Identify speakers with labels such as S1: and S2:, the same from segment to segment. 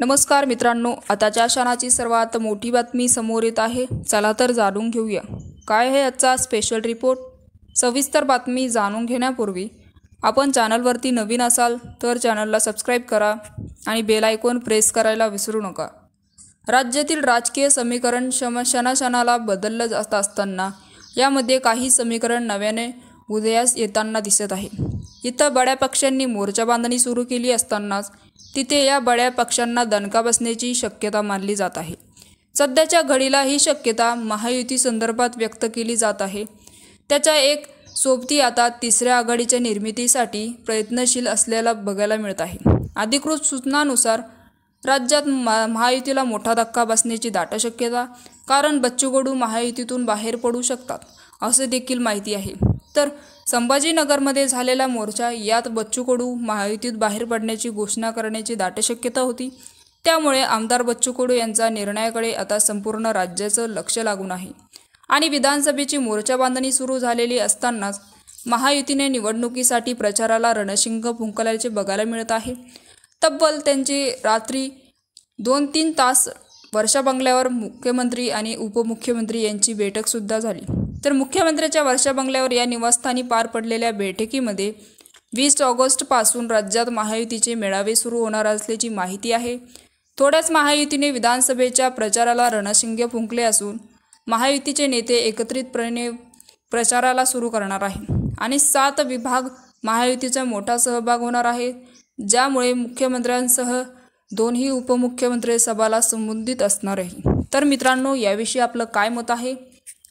S1: नमस्कार मित्रांनो, आताच्या क्षणाची सर्वात मोठी बातमी समोर येत आहे। चला तर जाणून घेऊया काय आहे आजचा स्पेशल रिपोर्ट। सविस्तर बातमी जाणून घेण्यापूर्वी आपण चॅनलवरती नवीन असाल तर चॅनलला सबस्क्राइब करा आणि बेल आयकॉन प्रेस करायला विसरू नका। राज्यातील राजकीय समीकरण क्षणाक्षणाला बदललं जात असताना यामध्ये काही समीकरण नव्याने उदयास येताना दिसत आहे। इथं बड्या पक्षांनी मोर्चा बांधणी सुरू केली असतानाच तिथे या बड्या पक्षांना दणका बसण्याची शक्यता मानली जात आहे। सध्याच्या घडीला ही शक्यता महायुती संदर्भात व्यक्त केली जात आहे। त्याच्या एक सोबती आता तिसऱ्या आघाडीच्या निर्मितीसाठी प्रयत्नशील असलेला बघायला मिळत आहे। अधिकृत सूचनानुसार राज्यात महायुतीला मोठा धक्का बसण्याची दाट शक्यता, कारण बच्चू कडू महायुतीतून बाहेर पडू शकतात असे देखील माहिती आहे। तर संभाजीनगरमध्ये झालेला मोर्चा यात बच्चू कडू महायुतीत बाहेर पडण्याची घोषणा करण्याची दाट शक्यता होती। त्यामुळे आमदार बच्चू कडू यांच्या निर्णयाकडे आता संपूर्ण राज्याचं लक्ष लागून आहे आणि विधानसभेची मोर्चा बांधणी सुरू झालेली असतानाच महायुतीने निवडणुकीसाठी प्रचाराला रणशिंग फुंकल्याचे बघायला मिळत आहे। तब्बल त्यांची रात्री 2-3 तास वर्षा बंगल्यावर मुख्यमंत्री आणि उपमुख्यमंत्री यांची बैठक सुद्धा झाली। तर मुख्यमंत्र्यांच्या वर्षा बंगल्यावर या निवासस्थानी पार पडलेल्या बैठकीमध्ये 20 ऑगस्टपासून राज्यात महायुतीचे मेळावे सुरू होणार असल्याची माहिती आहे। थोड्याच महायुतीने विधानसभेच्या प्रचाराला रणशिंग फुंकले असून महायुतीचे नेते एकत्रितपणे प्रचाराला सुरू करणार आहे आणि 7 विभाग महायुतीचा मोठा सहभाग होणार आहे, ज्यामुळे मुख्यमंत्र्यांसह 2ही उपमुख्यमंत्री सभाला संबंधित असणार आहे। तर मित्रांनो, याविषयी आपलं काय मत आहे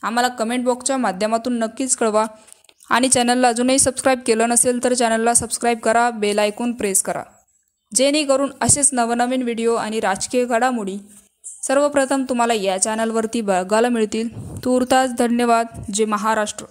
S1: आम्हाला कमेंट बॉक्सच्या माध्यमातून नक्कीच कळवा आणि चॅनलला अजूनही सबस्क्राइब केलं नसेल तर चॅनलला सबस्क्राइब करा, बेल आयकॉन प्रेस करा, जेणेकरून असेच नवनवीन व्हिडिओ आणि राजकीय घडामोडी सर्वप्रथम तुम्हाला या चॅनलवरती बघायला मिळतील। तूर्तास धन्यवाद। जय महाराष्ट्र।